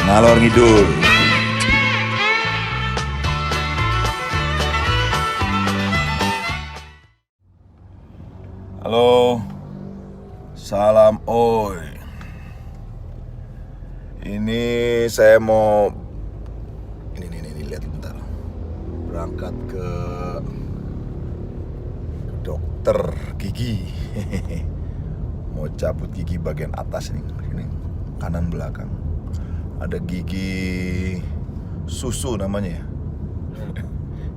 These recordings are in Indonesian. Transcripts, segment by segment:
Ngalor ngidul. Halo, salam oi. Ini saya mau ini lihat bentar. Berangkat ke dokter gigi. Mau cabut gigi bagian atas nih, ini kanan belakang. Ada gigi susu namanya ya.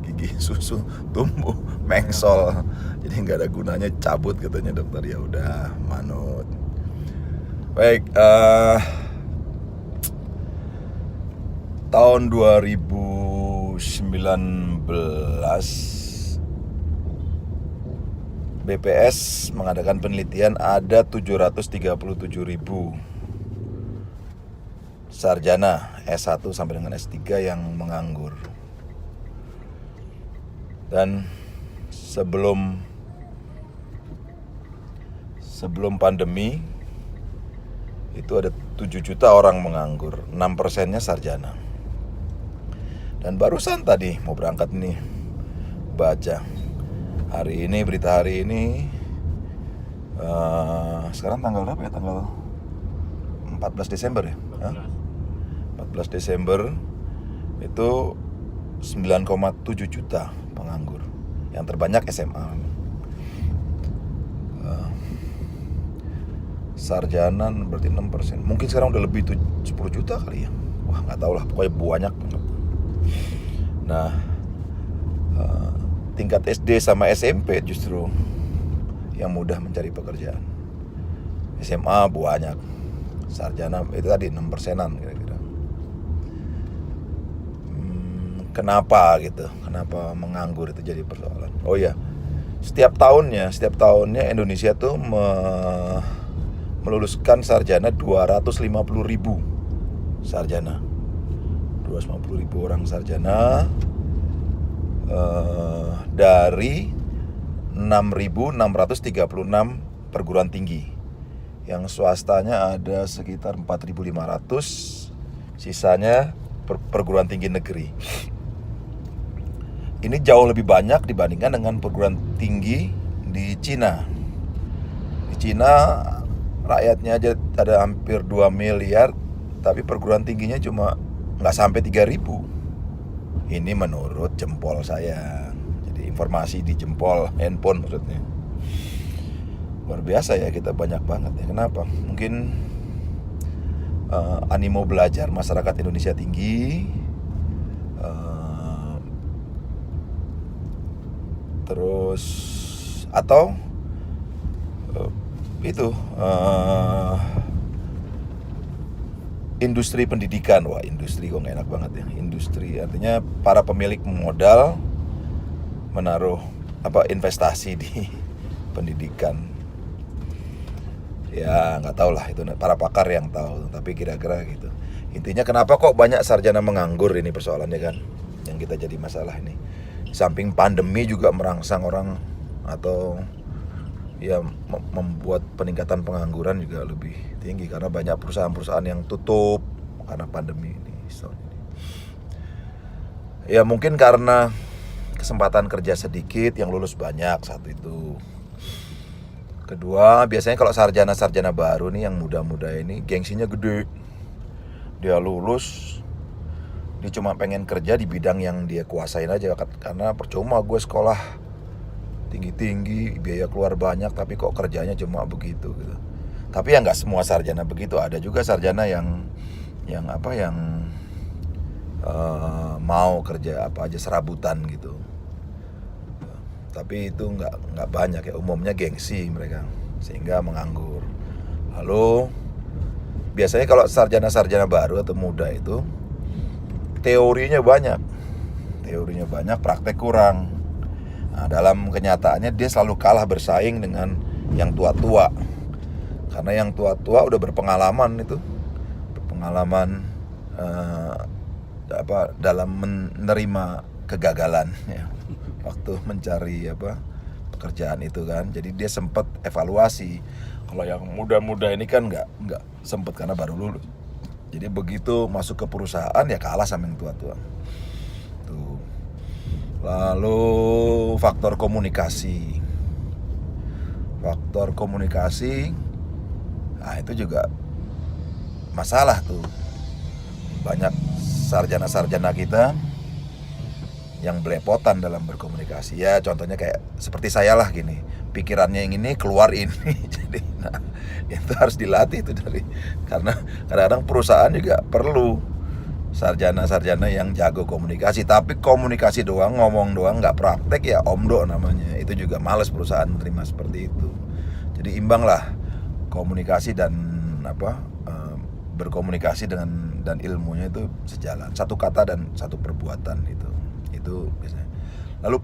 Gigi susu tumbuh mengsol. Jadi nggak ada gunanya, cabut katanya dokter. Ya udah, manut. Baik, tahun 2019 BPS mengadakan penelitian ada 737.000 sarjana S1 sampai dengan S3 yang menganggur. Dan sebelum pandemi itu ada 7 juta orang menganggur, 6%-nya sarjana. Dan barusan tadi mau berangkat nih baca hari ini, berita hari ini, sekarang tanggal berapa ya? Tanggal 14 Desember ya? 14 Desember itu 9,7 juta penganggur. Yang terbanyak SMA. Sarjana berarti 6%. Mungkin sekarang udah lebih 10 juta kali ya. Wah, nggak tahu lah, pokoknya banyak banget. Nah, tingkat SD sama SMP justru yang mudah mencari pekerjaan. SMA banyak, sarjana itu tadi 6%-an kira-kira. Kenapa gitu? Kenapa menganggur itu jadi persoalan? Oh ya, setiap tahunnya Indonesia tuh meluluskan sarjana 250.000 sarjana. 250.000 orang sarjana dari 6.636 perguruan tinggi. Yang swastanya ada sekitar 4.500, sisanya perguruan tinggi negeri. Ini jauh lebih banyak dibandingkan dengan perguruan tinggi di Cina. Di Cina rakyatnya aja ada hampir 2 miliar, tapi perguruan tingginya cuma nggak sampai 3.000. Ini menurut jempol saya. Jadi informasi di jempol handphone maksudnya. Luar biasa ya, kita banyak banget ya. Kenapa? Mungkin animo belajar masyarakat Indonesia tinggi. Terus atau industri pendidikan. Wah, industri kok nggak enak banget ya. Industri artinya para pemilik modal menaruh investasi di pendidikan. Ya nggak tahu lah, itu para pakar yang tahu. Tapi kira-kira gitu. Intinya kenapa kok banyak sarjana menganggur, ini persoalannya kan, yang kita jadi masalah ini. Samping pandemi juga merangsang orang atau ya membuat peningkatan pengangguran juga lebih tinggi karena banyak perusahaan-perusahaan yang tutup karena pandemi ini. Ya mungkin karena kesempatan kerja sedikit, yang lulus banyak, satu itu. Kedua, biasanya kalau sarjana-sarjana baru nih yang muda-muda ini gengsinya gede. Dia lulus, dia cuma pengen kerja di bidang yang dia kuasain aja, karena percuma gue sekolah tinggi-tinggi, biaya keluar banyak, tapi kok kerjanya cuma begitu gitu. Tapi ya nggak semua sarjana begitu, ada juga sarjana yang mau kerja apa aja serabutan gitu. Tapi itu nggak banyak ya, umumnya gengsi mereka sehingga menganggur. Lalu biasanya kalau sarjana-sarjana baru atau muda itu teorinya banyak, praktek kurang. Nah, dalam kenyataannya dia selalu kalah bersaing dengan yang tua-tua. Karena yang tua-tua udah berpengalaman dalam menerima kegagalan ya, waktu mencari pekerjaan itu kan. Jadi dia sempat evaluasi. Kalau yang muda-muda ini kan nggak sempet karena baru lulus. Jadi begitu masuk ke perusahaan ya kalah sama yang tua-tua. Tuh. Lalu faktor komunikasi. Faktor komunikasi, nah itu juga masalah tuh. Banyak sarjana-sarjana kita yang belepotan dalam berkomunikasi. Ya contohnya kayak seperti saya lah gini, pikirannya yang ini keluar ini. Jadi nah, itu harus dilatih itu karena kadang-kadang perusahaan juga perlu sarjana-sarjana yang jago komunikasi. Tapi komunikasi doang, ngomong doang, nggak praktek ya omdo namanya. Itu juga males perusahaan menerima seperti itu. Jadi imbang lah komunikasi dan berkomunikasi dan ilmunya itu sejalan. Satu kata dan satu perbuatan itu biasanya. Lalu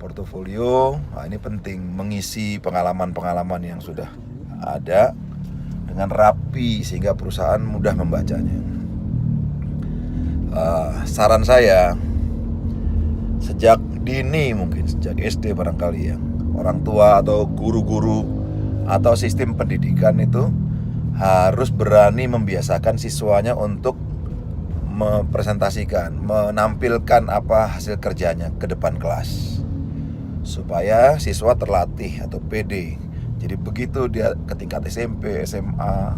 portofolio, nah ini penting, mengisi pengalaman-pengalaman yang sudah ada dengan rapi sehingga perusahaan mudah membacanya. Saran saya, sejak dini, mungkin sejak SD barangkali ya, orang tua atau guru-guru atau sistem pendidikan itu harus berani membiasakan siswanya untuk mempresentasikan, menampilkan apa hasil kerjanya ke depan kelas, supaya siswa terlatih atau pede. Jadi begitu dia ke tingkat SMP, SMA,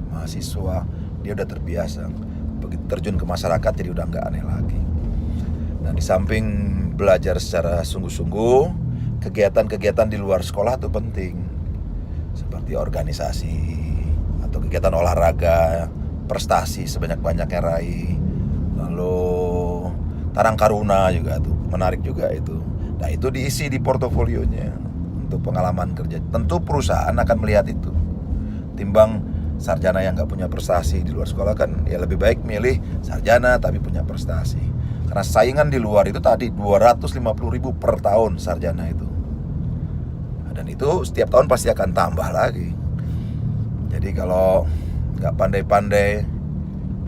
mahasiswa, dia udah terbiasa. Begitu terjun ke masyarakat jadi udah nggak aneh lagi. Nah, di samping belajar secara sungguh-sungguh, kegiatan-kegiatan di luar sekolah itu penting, seperti organisasi atau kegiatan olahraga, prestasi sebanyak-banyaknya raih. Lalu Tarang Karuna juga tuh menarik juga itu. Nah itu diisi di portofolionya untuk pengalaman kerja. Tentu perusahaan akan melihat itu. Timbang sarjana yang nggak punya prestasi di luar sekolah kan ya lebih baik milih sarjana tapi punya prestasi. Karena saingan di luar itu tadi 250.000 per tahun sarjana itu. Dan itu setiap tahun pasti akan tambah lagi. Jadi kalau nggak pandai-pandai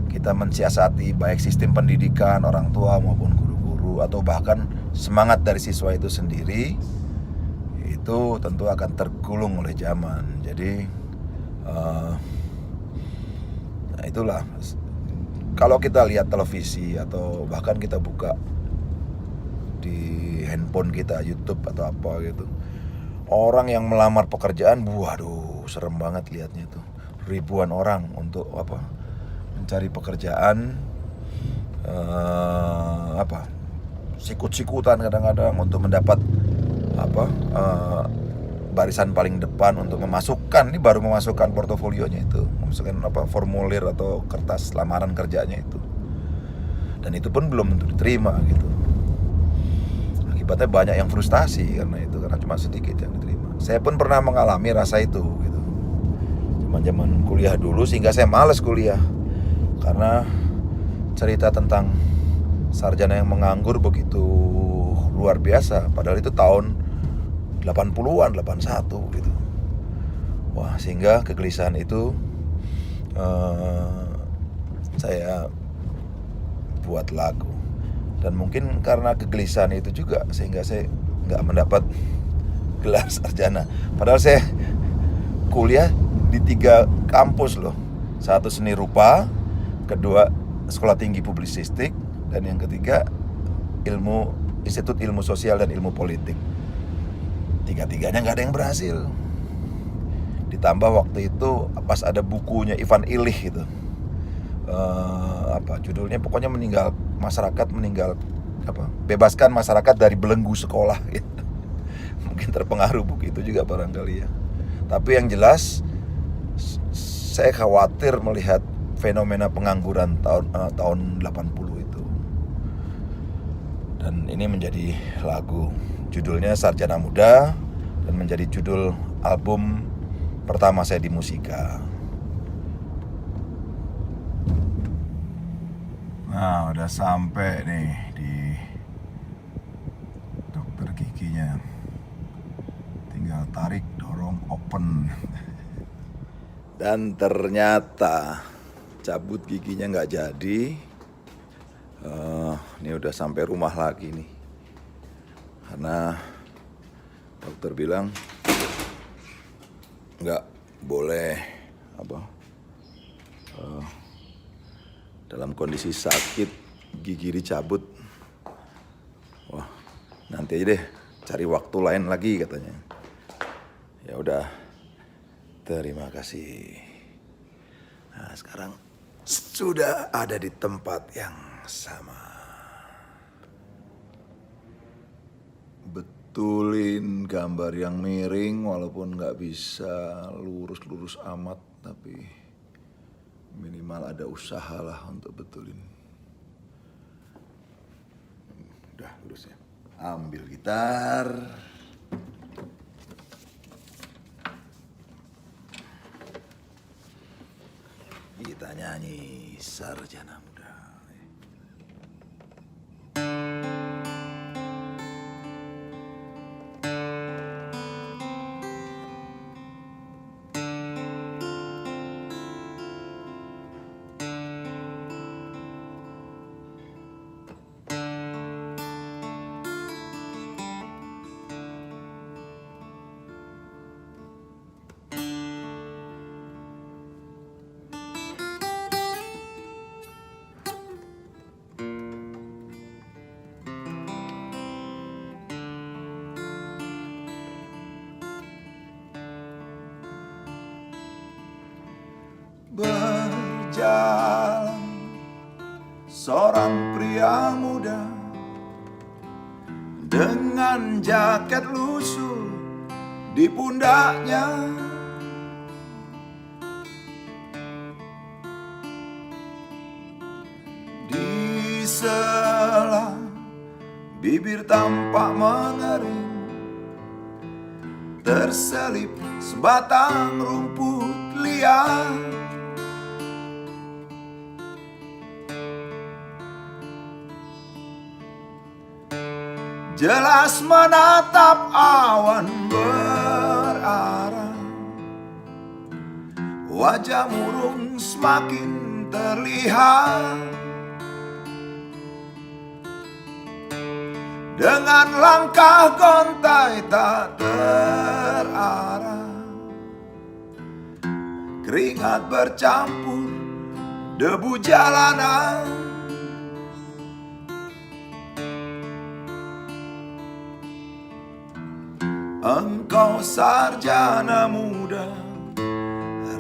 kita mensiasati baik sistem pendidikan, orang tua maupun guru-guru, atau bahkan semangat dari siswa itu sendiri, itu tentu akan tergulung oleh zaman. Jadi nah itulah, kalau kita lihat televisi atau bahkan kita buka di handphone kita, YouTube atau apa gitu, orang yang melamar pekerjaan, waduh serem banget lihatnya tuh. Ribuan orang untuk mencari pekerjaan, sikut-sikutan kadang-kadang untuk mendapat barisan paling depan untuk memasukkan, ini baru memasukkan portofolionya itu, memasukkan formulir atau kertas lamaran kerjanya itu, dan itu pun belum tentu diterima gitu. Akibatnya banyak yang frustasi karena cuma sedikit yang diterima. Saya pun pernah mengalami rasa itu gitu. Zaman kuliah dulu, sehingga saya malas kuliah karena cerita tentang sarjana yang menganggur begitu luar biasa, padahal itu tahun 80-an, 81 gitu. Wah, sehingga kegelisahan itu saya buat lagu. Dan mungkin karena kegelisahan itu juga sehingga saya nggak mendapat gelar sarjana. Padahal saya kuliah di 3 kampus loh. Satu seni rupa, kedua sekolah tinggi publisistik, dan yang ketiga Institut Ilmu Sosial dan Ilmu Politik. 3-tiganya nggak ada yang berhasil. Ditambah waktu itu pas ada bukunya Ivan Illich gitu, judulnya pokoknya bebaskan masyarakat dari belenggu sekolah gitu. Mungkin terpengaruh buku itu juga barangkali ya. Tapi yang jelas saya khawatir melihat fenomena pengangguran tahun 80 itu. Dan ini menjadi lagu, judulnya Sarjana Muda, dan menjadi judul album pertama saya di Musika. Nah, udah sampai nih di dokter giginya. Tinggal tarik, dorong, open. Dan ternyata cabut giginya nggak jadi. Ini udah sampai rumah lagi nih. Karena dokter bilang nggak boleh dalam kondisi sakit, gigi dicabut. Wah, nanti aja deh, cari waktu lain lagi katanya. Ya udah, terima kasih. Nah, sekarang sudah ada di tempat yang sama. Betulin gambar yang miring walaupun nggak bisa lurus-lurus amat, tapi minimal ada usaha lah untuk betulin. Udah lurus ya. Ambil gitar. Kita nyanyi Sarjana Muda. Berjalan seorang pria muda dengan jaket lusuh di pundaknya. Di sela bibir tampak mengering, terselip sebatang rumput liar. Jelas menatap awan berarah, wajah murung semakin terlihat. Dengan langkah gontai tak terarah, keringat bercampur debu jalanan. Engkau sarjana muda,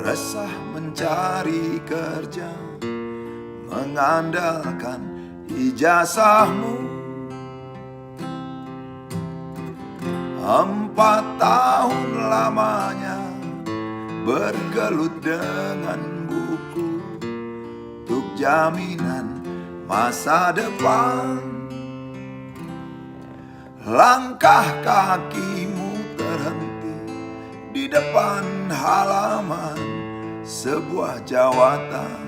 resah mencari kerja, mengandalkan ijazahmu. 4 tahun lamanya bergelut dengan buku untuk jaminan masa depan. Langkah kakimu terhenti di depan halaman sebuah jawatan.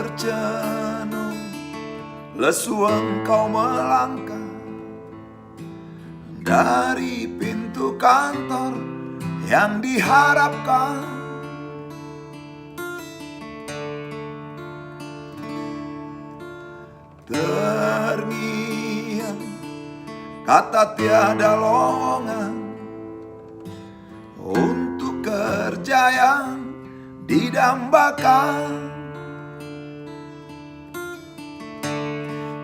Tercenung lesu engkau melangkah dari pintu kantor yang diharapkan. Terngiang kata tiada lowongan untuk kerja yang didambakan.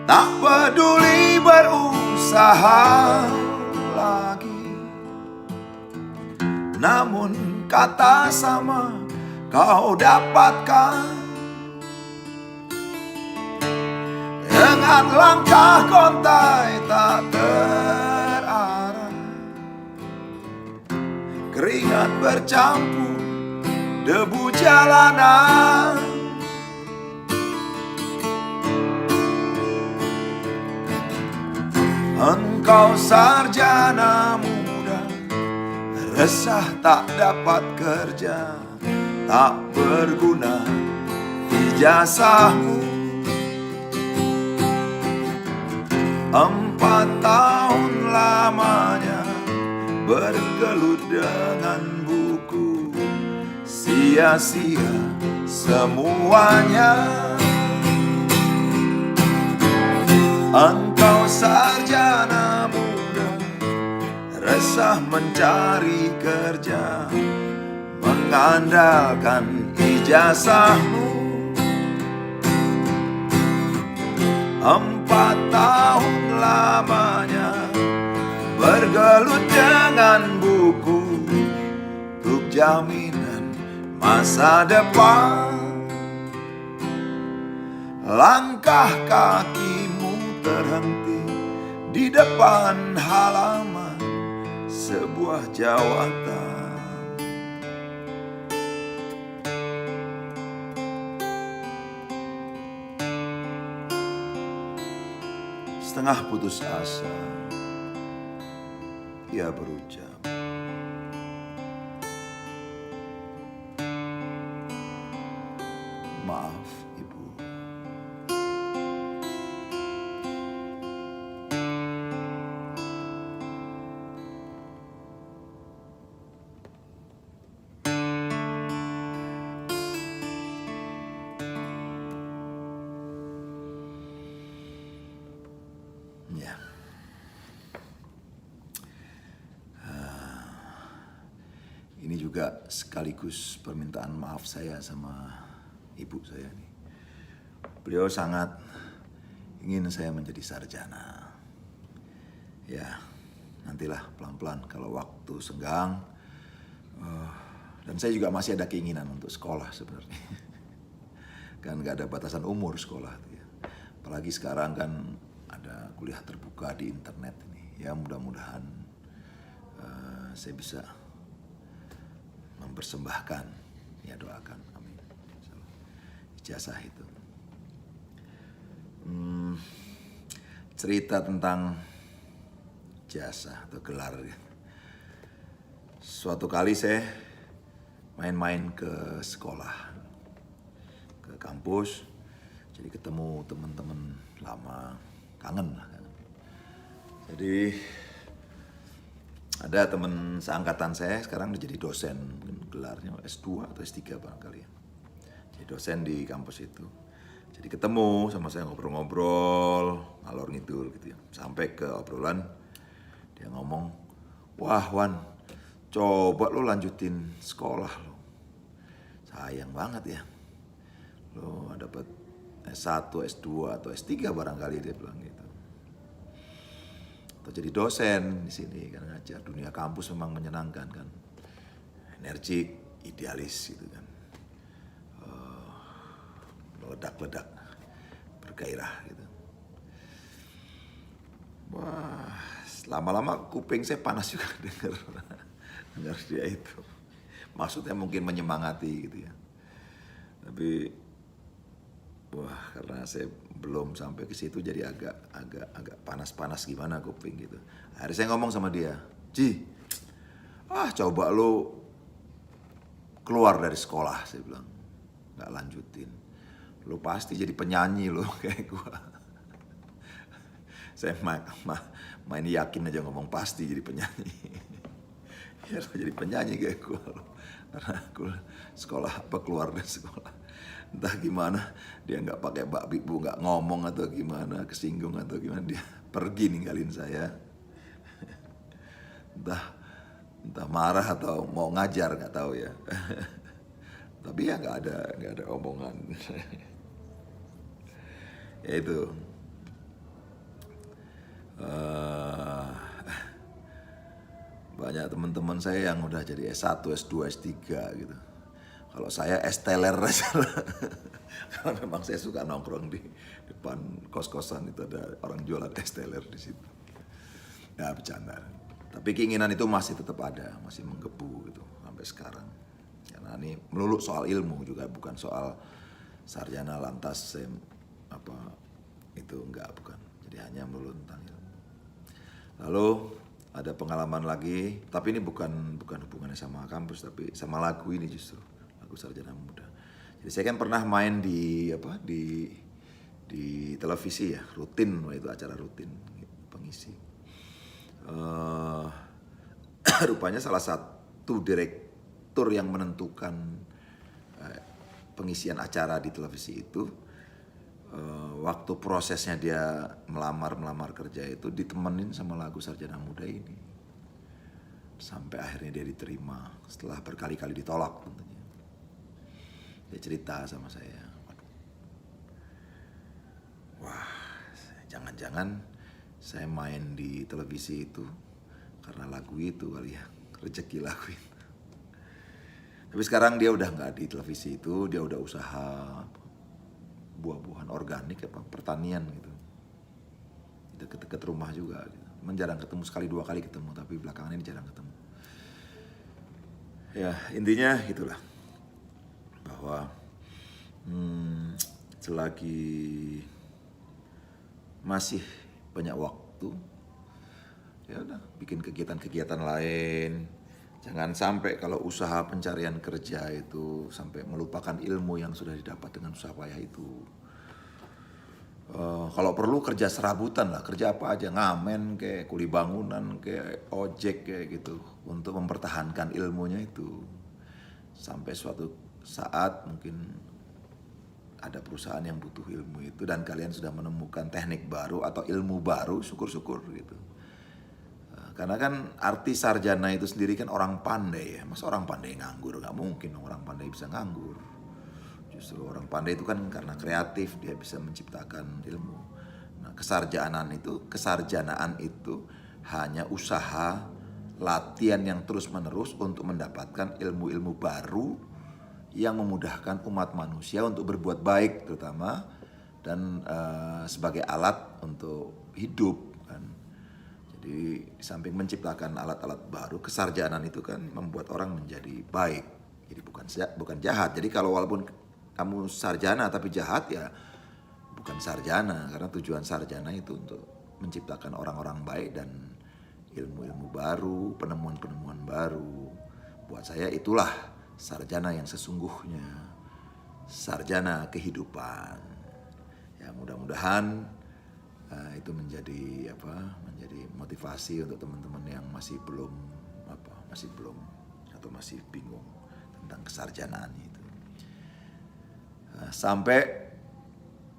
Tak peduli berusaha lagi, namun kata sama kau dapatkan. Dengan langkah gontai tak terarah, keringat bercampur debu jalanan. Engkau sarjana muda, resah tak dapat kerja, tak berguna ijazahmu. 4 tahun lamanya bergelut dengan buku, sia-sia semuanya. Engkau sarjana muda, resah mencari kerja, mengandalkan ijazahmu. 4 tahun lamanya bergelut dengan buku, untuk jaminan masa depan. Langkah kakimu terhenti di depan halaman sebuah jawatan. Setengah putus asa, ia berucap, "Maaf, Ibu." Ya. Ini juga sekaligus permintaan maaf saya sama ibu saya nih. Beliau sangat ingin saya menjadi sarjana. Ya, nantilah pelan-pelan kalau waktu senggang. Dan saya juga masih ada keinginan untuk sekolah sebenarnya. Kan gak ada batasan umur sekolah. Apalagi sekarang kan ada kuliah terbuka di internet ini. Ya mudah-mudahan saya bisa mempersembahkan, ya doakan, amin, ijazah itu. Cerita tentang ijazah atau gelar. Suatu kali saya main-main ke sekolah, ke kampus, jadi ketemu teman-teman lama, kangen lah. Jadi ada teman seangkatan saya sekarang udah jadi dosen, gelarnya S2 atau S3 barangkali ya. Jadi dosen di kampus itu. Jadi ketemu sama saya ngobrol-ngobrol, ngalor ngidul gitu ya. Sampai ke obrolan dia ngomong, "Wah Wan, coba lo lanjutin sekolah lo. Sayang banget ya. Lo dapat S1, S2 atau S3 barangkali," dia bilang gitu. Atau jadi dosen di sini kan ngajar. Dunia kampus memang menyenangkan kan, energik, idealis gitu kan, meledak-ledak, bergairah gitu. Wah, lama-lama kuping saya panas juga dengar dia itu. Maksudnya mungkin menyemangati gitu ya. Tapi wah, karena saya belum sampai ke situ jadi agak panas-panas gimana kuping gitu. Akhirnya saya ngomong sama dia, "Ji, coba lo keluar dari sekolah," saya bilang. "Nggak lanjutin. Lo pasti jadi penyanyi lo kayak gua." Saya main yakin aja ngomong pasti jadi penyanyi. Ya lo jadi penyanyi kayak gua lo. Karena aku keluar dari sekolah. Entah gimana dia nggak pakai bak bibu, nggak ngomong atau gimana, kesinggung atau gimana, dia pergi ninggalin saya. Entah marah atau mau ngajar nggak tahu ya. Tapi ya nggak ada omongan. Ya itu. Banyak teman-teman saya yang udah jadi S1, S2, S3 gitu. Kalau saya es-teler aja. Karena memang saya suka nongkrong di depan kos-kosan itu, ada orang jualan es-teler di situ. Ya bercanda. Tapi keinginan itu masih tetap ada, masih menggebu gitu sampai sekarang. Karena ini melulu soal ilmu juga, bukan soal sarjana lantas itu enggak, bukan. Jadi hanya melulu tentang ilmu. Lalu ada pengalaman lagi, tapi ini bukan hubungannya sama kampus, tapi sama lagu ini justru, lagu Sarjana Muda. Jadi saya kan pernah main di televisi ya, rutin, itu acara rutin pengisi. Rupanya salah satu direktur yang menentukan pengisian acara di televisi itu, waktu prosesnya dia melamar kerja itu ditemenin sama lagu Sarjana Muda ini. Sampai akhirnya dia diterima setelah berkali-kali ditolak tentunya. Dia cerita sama saya, wah, jangan-jangan saya main di televisi itu karena lagu itu kali ya, rezeki lagu itu. Tapi sekarang dia udah nggak di televisi itu, dia udah usaha buah-buahan organik, pertanian gitu. Deket-deket rumah juga gitu. Jarang ketemu, sekali dua kali ketemu, tapi belakangan ini jarang ketemu. Ya intinya itulah, bahwa selagi masih banyak waktu, ya udah bikin kegiatan-kegiatan lain. Jangan sampai kalau usaha pencarian kerja itu sampai melupakan ilmu yang sudah didapat dengan usaha payah itu. Kalau perlu kerja serabutan lah, kerja apa aja, ngamen kayak kuli bangunan, kayak ojek kayak gitu, untuk mempertahankan ilmunya itu. Sampai suatu saat mungkin ada perusahaan yang butuh ilmu itu dan kalian sudah menemukan teknik baru atau ilmu baru, syukur-syukur gitu. Karena kan arti sarjana itu sendiri kan orang pandai ya. Masa orang pandai nganggur? Gak mungkin orang pandai bisa nganggur. Justru orang pandai itu kan karena kreatif, dia bisa menciptakan ilmu. Nah, kesarjanaan itu hanya usaha latihan yang terus-menerus untuk mendapatkan ilmu-ilmu baru yang memudahkan umat manusia untuk berbuat baik terutama, dan sebagai alat untuk hidup. Jadi di samping menciptakan alat-alat baru, kesarjanaan itu kan membuat orang menjadi baik. Jadi bukan jahat. Jadi kalau walaupun kamu sarjana tapi jahat, ya bukan sarjana. Karena tujuan sarjana itu untuk menciptakan orang-orang baik dan ilmu-ilmu baru, penemuan-penemuan baru. Buat saya itulah sarjana yang sesungguhnya. Sarjana kehidupan. Ya mudah-mudahan itu menjadi motivasi untuk teman-teman yang masih belum atau masih bingung tentang kesarjanaan itu. Sampai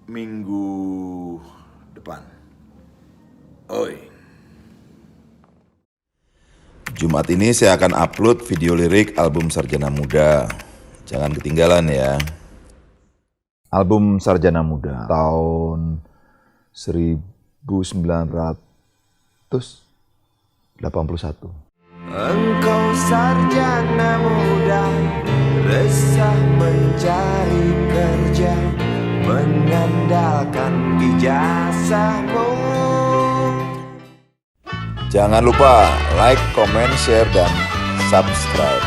minggu depan. Oi. Jumat ini saya akan upload video lirik album Sarjana Muda. Jangan ketinggalan ya. Album Sarjana Muda tahun 1981. Engkau sarjana muda, resah mencari kerja, mengandalkan ijazahmu. Jangan lupa like, comment, share, dan subscribe.